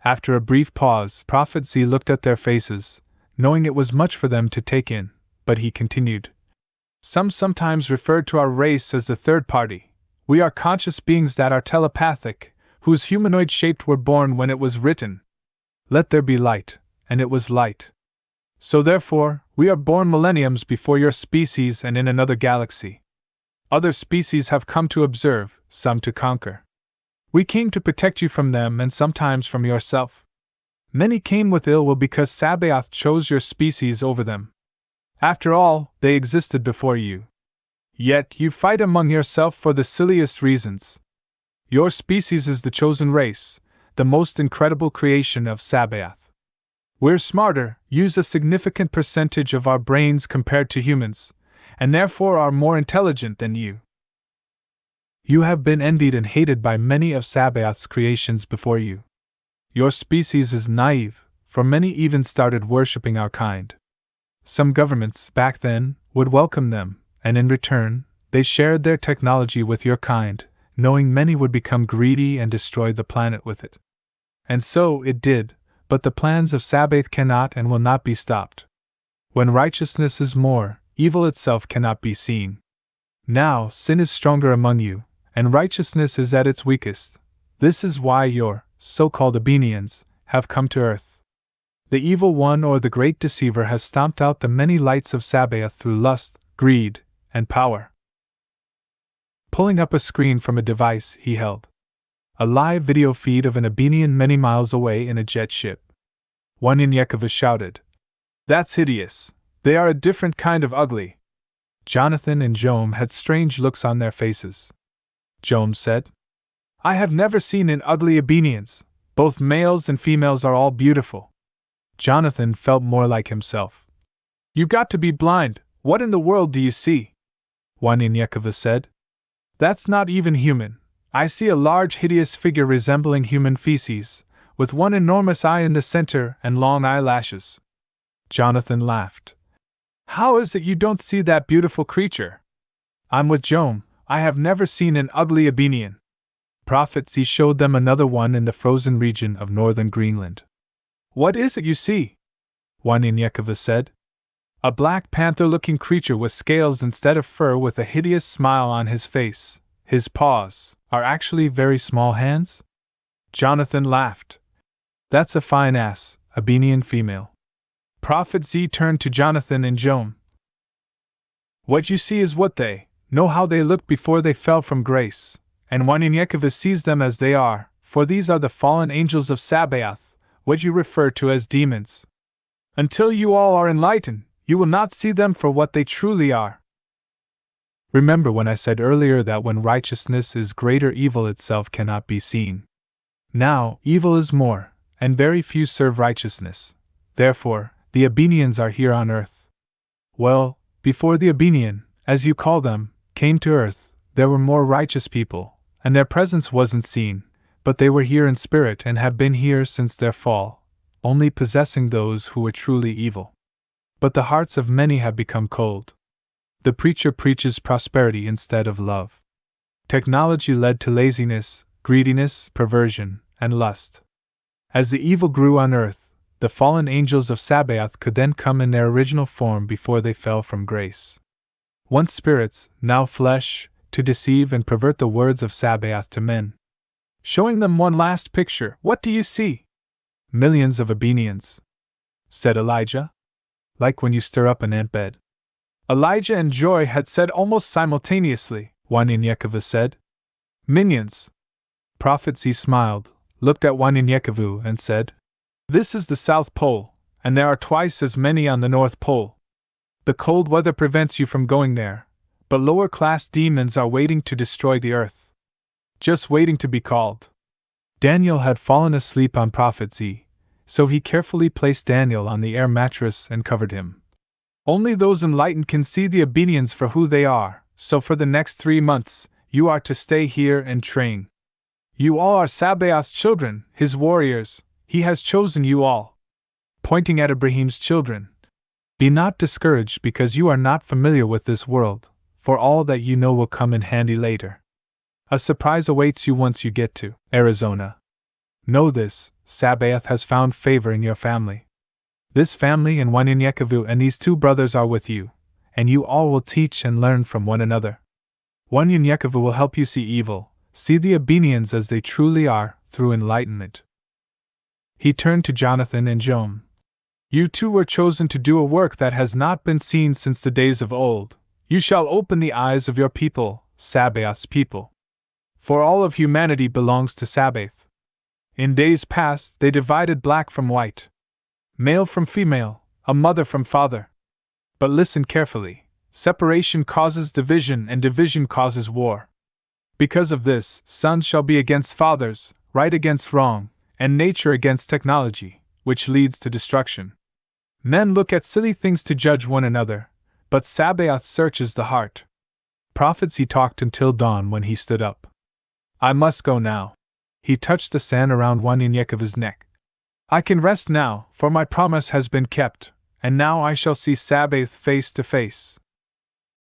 After a brief pause, Prophet Z looked at their faces, knowing it was much for them to take in, but he continued. Some sometimes refer to our race as the third party. We are conscious beings that are telepathic, whose humanoid shape were born when it was written, "Let there be light," and it was light. So therefore, we are born millenniums before your species and in another galaxy. Other species have come to observe, some to conquer. We came to protect you from them and sometimes from yourself. Many came with ill will because Sabaoth chose your species over them. After all, they existed before you. Yet you fight among yourself for the silliest reasons. Your species is the chosen race, the most incredible creation of Sabaoth. We're smarter, use a significant percentage of our brains compared to humans, and therefore are more intelligent than you. You have been envied and hated by many of Sabaoth's creations before you. Your species is naive, for many even started worshipping our kind. Some governments, back then, would welcome them, and in return, they shared their technology with your kind, knowing many would become greedy and destroy the planet with it. And so it did, but the plans of Sabaoth cannot and will not be stopped. When righteousness is more, evil itself cannot be seen. Now sin is stronger among you, and righteousness is at its weakest. This is why your so-called Abenians have come to earth. The evil one or the great deceiver has stomped out the many lights of Sabaoth through lust, greed, and power. Pulling up a screen from a device he held. A live video feed of an Abenian many miles away in a jet ship. One Inyekova shouted, "That's hideous. They are a different kind of ugly." Jonathan and Joam had strange looks on their faces. Joam said, "I have never seen an ugly Abenians. Both males and females are all beautiful." Jonathan felt more like himself. "You got to be blind. What in the world do you see?" One Inyekova said. "That's not even human. I see a large hideous figure resembling human feces, with one enormous eye in the center and long eyelashes." Jonathan laughed. "How is it you don't see that beautiful creature?" "I'm with Joam. I have never seen an ugly Abenian." Prophet Z showed them another one in the frozen region of northern Greenland. "What is it you see?" One Inyekova said. "A black panther-looking creature with scales instead of fur with a hideous smile on his face. His paws are actually very small hands?" Jonathan laughed. "That's a fine ass, Abenian female." Prophet Z turned to Jonathan and Joam. "What you see is what they know how they looked before they fell from grace, and one Inyekova sees them as they are, for these are the fallen angels of Sabaoth, what you refer to as demons. Until you all are enlightened, you will not see them for what they truly are. Remember when I said earlier that when righteousness is greater, evil itself cannot be seen. Now, evil is more, and very few serve righteousness. Therefore, the Abenians are here on earth. Well, before the Abenian, as you call them, came to earth, there were more righteous people, and their presence wasn't seen, but they were here in spirit and have been here since their fall, only possessing those who were truly evil. But the hearts of many have become cold. The preacher preaches prosperity instead of love. Technology led to laziness, greediness, perversion, and lust. As the evil grew on earth, the fallen angels of Sabaoth could then come in their original form before they fell from grace. Once spirits, now flesh, to deceive and pervert the words of Sabaoth to men. Showing them one last picture, what do you see? Millions of Abenians, said Elijah. Like when you stir up an ant bed. Elijah and Joy had said almost simultaneously, one Inyekova said. Minions. Prophet Z smiled, looked at one Inyekovu and said, "This is the South Pole, and there are twice as many on the North Pole. The cold weather prevents you from going there, but lower-class demons are waiting to destroy the earth. Just waiting to be called." Daniel had fallen asleep on Prophet Z, so he carefully placed Daniel on the air mattress and covered him. Only those enlightened can see the Abenians for who they are, so for the next 3 months, you are to stay here and train. You all are Sabaoth's children, his warriors. He has chosen you all. Pointing at Ibrahim's children. Be not discouraged because you are not familiar with this world, for all that you know will come in handy later. A surprise awaits you once you get to Arizona. Know this, Sabaoth has found favor in your family. This family and Wanyanyekevu and these two brothers are with you, and you all will teach and learn from one another. Wanyanyekevu will help you see evil, see the Abenians as they truly are, through enlightenment. He turned to Jonathan and Joan. You two were chosen to do a work that has not been seen since the days of old. You shall open the eyes of your people, Sabaoth's people. For all of humanity belongs to Sabaoth. In days past, they divided black from white, male from female, a mother from father. But listen carefully. Separation causes division, and division causes war. Because of this, sons shall be against fathers, right against wrong, and nature against technology, which leads to destruction. Men look at silly things to judge one another, but Sabaoth searches the heart. Prophets he talked until dawn when he stood up. I must go now. He touched the sand around Wanyanyekevu's neck. I can rest now, for my promise has been kept, and now I shall see Sabaoth face to face.